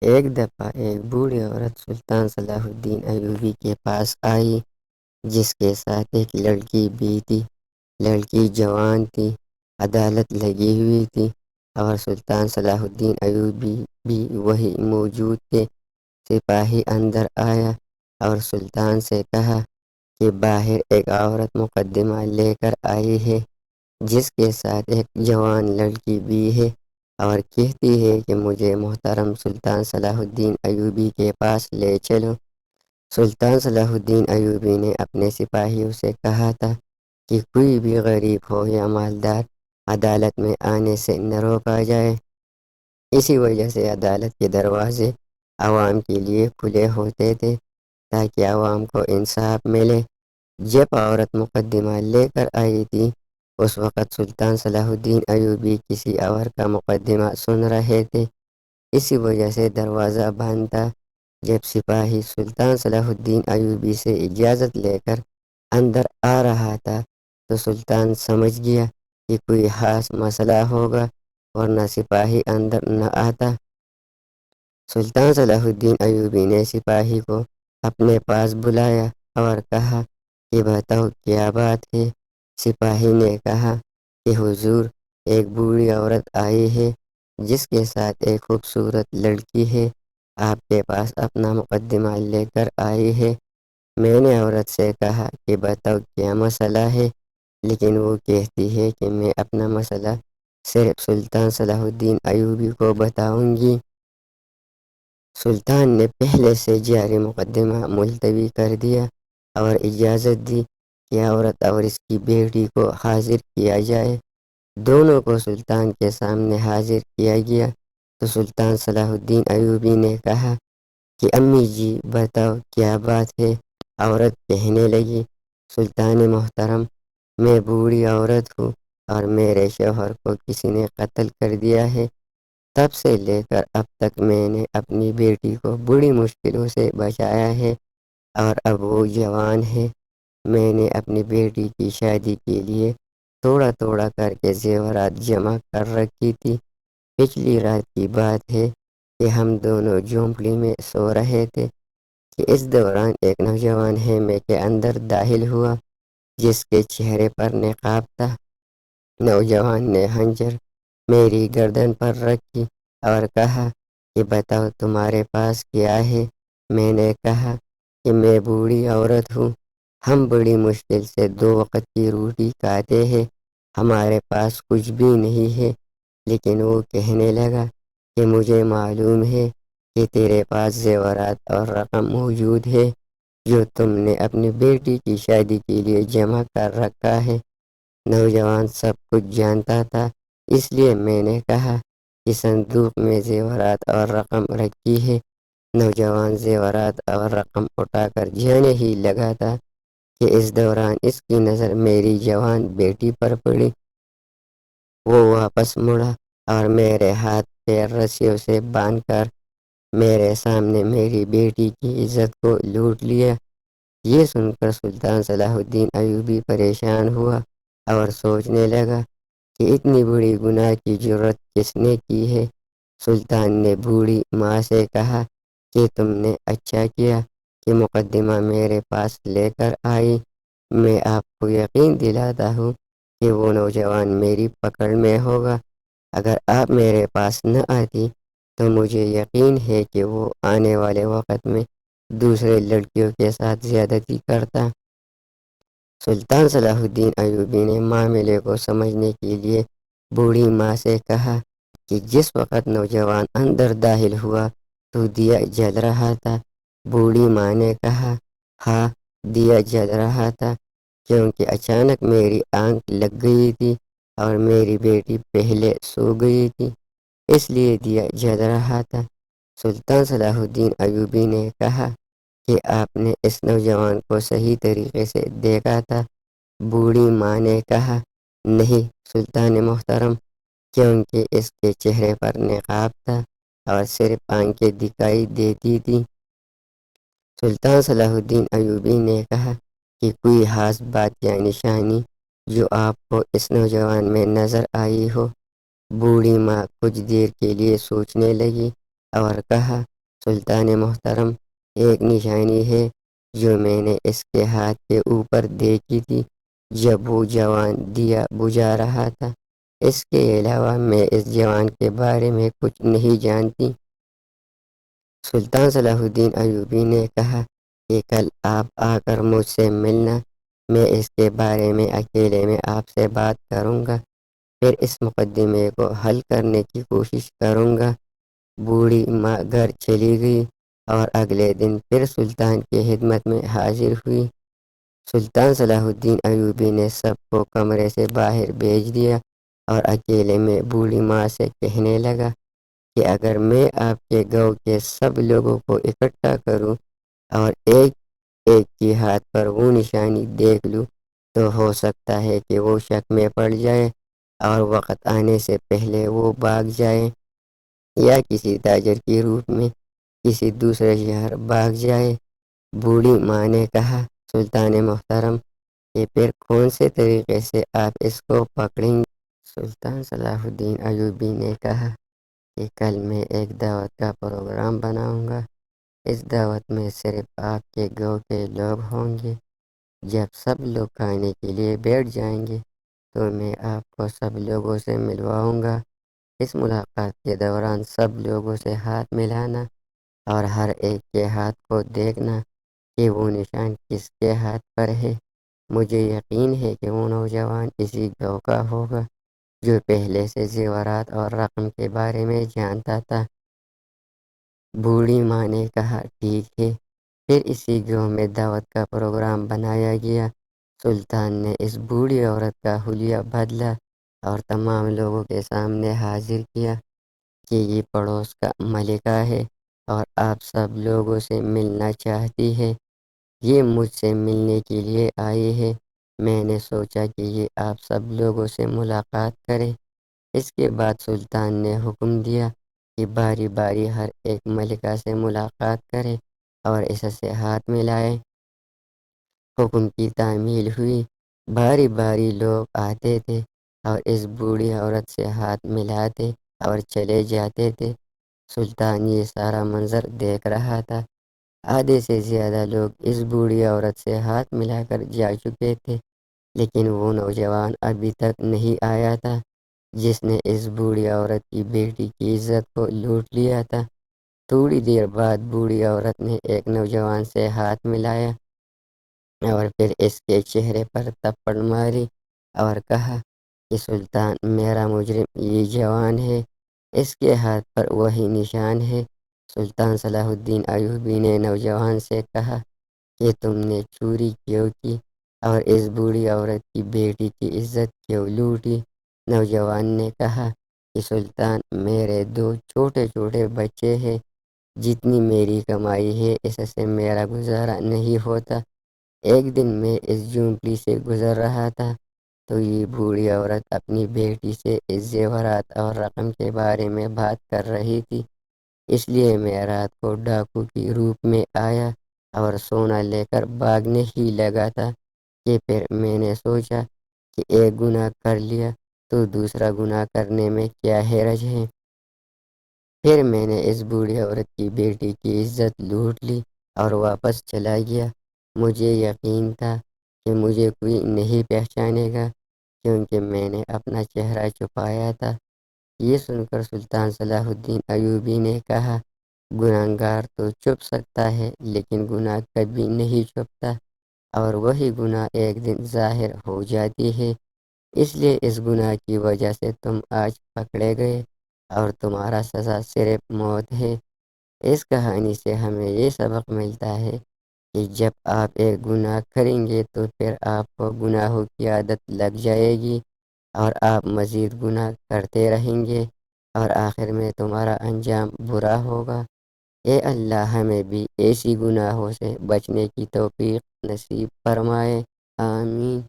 ایک دفعہ ایک بوڑھی عورت سلطان صلاح الدین ایوبی کے پاس آئی، جس کے ساتھ ایک لڑکی بھی تھی۔ لڑکی جوان تھی، عدالت لگی ہوئی تھی، اور سلطان صلاح الدین ایوبی بھی وہی موجود تھے۔ سپاہی اندر آیا اور سلطان سے کہا کہ باہر ایک عورت مقدمہ لے کر آئی ہے، جس کے ساتھ ایک جوان لڑکی بھی ہے، اور کہتی ہے کہ مجھے محترم سلطان صلاح الدین ایوبی کے پاس لے چلو۔ سلطان صلاح الدین ایوبی نے اپنے سپاہیوں سے کہا تھا کہ کوئی بھی غریب ہو یا مالدار عدالت میں آنے سے نہ روکا جائے۔ اسی وجہ سے عدالت کے دروازے عوام کے لیے کھلے ہوتے تھے، تاکہ عوام کو انصاف ملے۔ جب عورت مقدمہ لے کر آئی تھی، اس وقت سلطان صلاح الدین ایوبی کسی اور کا مقدمہ سن رہے تھے، اسی وجہ سے دروازہ بند تھا۔ جب سپاہی سلطان صلاح الدین ایوبی سے اجازت لے کر اندر آ رہا تھا، تو سلطان سمجھ گیا کہ کوئی خاص مسئلہ ہوگا، ورنہ سپاہی اندر نہ آتا۔ سلطان صلاح الدین ایوبی نے سپاہی کو اپنے پاس بلایا اور کہا کہ بتاؤ کیا بات ہے۔ سپاہی نے کہا کہ حضور، ایک بوڑھی عورت آئی ہے، جس کے ساتھ ایک خوبصورت لڑکی ہے، آپ کے پاس اپنا مقدمہ لے کر آئی ہے۔ میں نے عورت سے کہا کہ بتاؤ کیا مسئلہ ہے، لیکن وہ کہتی ہے کہ میں اپنا مسئلہ صرف سلطان صلاح الدین ایوبی کو بتاؤں گی۔ سلطان نے پہلے سے جاری مقدمہ ملتوی کر دیا اور اجازت دی کہ عورت اور اس کی بیٹی کو حاضر کیا جائے۔ دونوں کو سلطان کے سامنے حاضر کیا گیا تو سلطان صلاح الدین ایوبی نے کہا کہ امی جی بتاؤ کیا بات ہے۔ عورت کہنے لگی، سلطان محترم، میں بوڑھی عورت ہوں اور میرے شوہر کو کسی نے قتل کر دیا ہے۔ تب سے لے کر اب تک میں نے اپنی بیٹی کو بڑی مشکلوں سے بچایا ہے، اور اب وہ جوان ہے۔ میں نے اپنی بیٹی کی شادی کے لیے تھوڑا تھوڑا کر کے زیورات جمع کر رکھی تھی۔ پچھلی رات کی بات ہے کہ ہم دونوں جھونپڑی میں سو رہے تھے کہ اس دوران ایک نوجوان خیمے کے اندر داخل ہوا، جس کے چہرے پر نقاب تھا۔ نوجوان نے خنجر میری گردن پر رکھی اور کہا کہ بتاؤ تمہارے پاس کیا ہے۔ میں نے کہا کہ میں بوڑھی عورت ہوں، ہم بڑی مشکل سے 2 وقت کی روٹی کھاتے ہیں، ہمارے پاس کچھ بھی نہیں ہے۔ لیکن وہ کہنے لگا کہ مجھے معلوم ہے کہ تیرے پاس زیورات اور رقم موجود ہے، جو تم نے اپنی بیٹی کی شادی کے لیے جمع کر رکھا ہے۔ نوجوان سب کچھ جانتا تھا، اس لیے میں نے کہا کہ صندوق میں زیورات اور رقم رکھی ہے۔ نوجوان زیورات اور رقم اٹھا کر جانے ہی لگا تھا کہ اس دوران اس کی نظر میری جوان بیٹی پر پڑی۔ وہ واپس مڑا اور میرے ہاتھ پیر رسیوں سے باندھ کر میرے سامنے میری بیٹی کی عزت کو لوٹ لیا۔ یہ سن کر سلطان صلاح الدین ایوبی پریشان ہوا اور سوچنے لگا کہ اتنی بڑی گناہ کی جرت کس نے کی ہے۔ سلطان نے بوڑھی ماں سے کہا کہ تم نے اچھا کیا کہ مقدمہ میرے پاس لے کر آئی۔ میں آپ کو یقین دلاتا ہوں کہ وہ نوجوان میری پکڑ میں ہوگا۔ اگر آپ میرے پاس نہ آتی تو مجھے یقین ہے کہ وہ آنے والے وقت میں دوسرے لڑکیوں کے ساتھ زیادتی کرتا۔ سلطان صلاح الدین ایوبی نے معاملے کو سمجھنے کے لیے بوڑھی ماں سے کہا کہ جس وقت نوجوان اندر داخل ہوا تو دیا جل رہا تھا۔ بوڑھی ماں نے کہا، ہاں دیا جل رہا تھا، کیونکہ اچانک میری آنکھ لگ گئی تھی اور میری بیٹی پہلے سو گئی تھی، اس لیے دیا جل رہا تھا۔ سلطان صلاح الدین ایوبی نے کہا کہ آپ نے اس نوجوان کو صحیح طریقے سے دیکھا تھا۔ بوڑھی ماں نے کہا، نہیں سلطان محترم، کیونکہ اس کے چہرے پر نقاب تھا اور صرف آنکھیں دکھائی دیتی تھی۔ سلطان صلاح الدین ایوبی نے کہا کہ کوئی خاص بات یا نشانی جو آپ کو اس نوجوان میں نظر آئی ہو۔ بوڑھی ماں کچھ دیر کے لیے سوچنے لگی اور کہا سلطان محترم، ایک نشانی ہے جو میں نے اس کے ہاتھ کے اوپر دیکھی تھی جب وہ جوان دیا بجھا رہا تھا۔ اس کے علاوہ میں اس جوان کے بارے میں کچھ نہیں جانتی۔ سلطان صلاح الدین ایوبی نے کہا کہ کل آپ آ کر مجھ سے ملنا، میں اس کے بارے میں اکیلے میں آپ سے بات کروں گا، پھر اس مقدمے کو حل کرنے کی کوشش کروں گا۔ بوڑھی ماں گھر چلی گئی اور اگلے دن پھر سلطان کی خدمت میں حاضر ہوئی۔ سلطان صلاح الدین ایوبی نے سب کو کمرے سے باہر بھیج دیا اور اکیلے میں بوڑھی ماں سے کہنے لگا کہ اگر میں آپ کے گاؤں کے سب لوگوں کو اکٹھا کروں اور ایک ایک کی ہاتھ پر وہ نشانی دیکھ لوں تو ہو سکتا ہے کہ وہ شک میں پڑ جائے اور وقت آنے سے پہلے وہ بھاگ جائے یا کسی تاجر کے روپ میں کسی دوسرے شہر بھاگ جائے۔ بوڑھی ماں نے کہا سلطان محترم کہ پھر کون سے طریقے سے آپ اس کو پکڑیں گے؟ سلطان صلاح الدین ایوبی نے کہا کہ کل میں ایک دعوت کا پروگرام بناؤں گا، اس دعوت میں صرف آپ کے گاؤں کے لوگ ہوں گے۔ جب سب لوگ کھانے کے لیے بیٹھ جائیں گے تو میں آپ کو سب لوگوں سے ملواؤں گا۔ اس ملاقات کے دوران سب لوگوں سے ہاتھ ملانا اور ہر ایک کے ہاتھ کو دیکھنا کہ وہ نشان کس کے ہاتھ پر ہے۔ مجھے یقین ہے کہ وہ نوجوان اسی گاؤں کا ہوگا جو پہلے سے زیورات اور رقم کے بارے میں جانتا تھا۔ بوڑھی ماں نے کہا ٹھیک ہے۔ پھر اسی گاؤں میں دعوت کا پروگرام بنایا گیا۔ سلطان نے اس بوڑھی عورت کا حلیہ بدلا اور تمام لوگوں کے سامنے حاضر کیا کہ یہ پڑوس کا ملکہ ہے اور آپ سب لوگوں سے ملنا چاہتی ہے۔ یہ مجھ سے ملنے کے لیے آئی ہے۔ میں نے سوچا کہ یہ آپ سب لوگوں سے ملاقات کرے۔ اس کے بعد سلطان نے حکم دیا کہ باری باری ہر ایک ملکہ سے ملاقات کرے اور اس سے ہاتھ ملائے۔ حکم کی تعمیل ہوئی۔ باری باری لوگ آتے تھے اور اس بوڑھی عورت سے ہاتھ ملاتے اور چلے جاتے تھے۔ سلطان یہ سارا منظر دیکھ رہا تھا۔ آدھے سے زیادہ لوگ اس بوڑھی عورت سے ہاتھ ملا کر جا چکے تھے، لیکن وہ نوجوان ابھی تک نہیں آیا تھا جس نے اس بوڑھی عورت کی بیٹی کی عزت کو لوٹ لیا تھا۔ تھوڑی دیر بعد بوڑھی عورت نے ایک نوجوان سے ہاتھ ملایا اور پھر اس کے چہرے پر تھپڑ ماری اور کہا کہ سلطان، میرا مجرم یہ جوان ہے، اس کے ہاتھ پر وہی نشان ہے۔ سلطان صلاح الدین ایوبی نے نوجوان سے کہا کہ تم نے چوری کیوں کی اور اس بوڑھی عورت کی بیٹی کی عزت کیوں لوٹی؟ نوجوان نے کہا کہ سلطان، میرے دو چھوٹے چھوٹے بچے ہیں، جتنی میری کمائی ہے اس سے میرا گزارا نہیں ہوتا۔ ایک دن میں اس جھونپڑی سے گزر رہا تھا تو یہ بوڑھی عورت اپنی بیٹی سے اس زیورات اور رقم کے بارے میں بات کر رہی تھی، اس لیے میں رات کو ڈاکو کی روپ میں آیا اور سونا لے کر بھاگنے ہی لگا تھا کہ پھر میں نے سوچا کہ ایک گناہ کر لیا تو دوسرا گناہ کرنے میں کیا حرج ہے۔ پھر میں نے اس بوڑھی عورت کی بیٹی کی عزت لوٹ لی اور واپس چلا گیا۔ مجھے یقین تھا کہ مجھے کوئی نہیں پہچانے گا کیونکہ میں نے اپنا چہرہ چھپایا تھا۔ یہ سن کر سلطان صلاح الدین ایوبی نے کہا گناہگار تو چھپ سکتا ہے لیکن گناہ کبھی نہیں چھپتا، اور وہی گناہ ایک دن ظاہر ہو جاتی ہے۔ اس لیے اس گناہ کی وجہ سے تم آج پکڑے گئے اور تمہارا سزا صرف موت ہے۔ اس کہانی سے ہمیں یہ سبق ملتا ہے کہ جب آپ ایک گناہ کریں گے تو پھر آپ کو گناہوں کی عادت لگ جائے گی اور آپ مزید گناہ کرتے رہیں گے اور آخر میں تمہارا انجام برا ہوگا۔ اے اللہ ہمیں بھی ایسی گناہوں سے بچنے کی توفیق نصیب فرمائے، آمین۔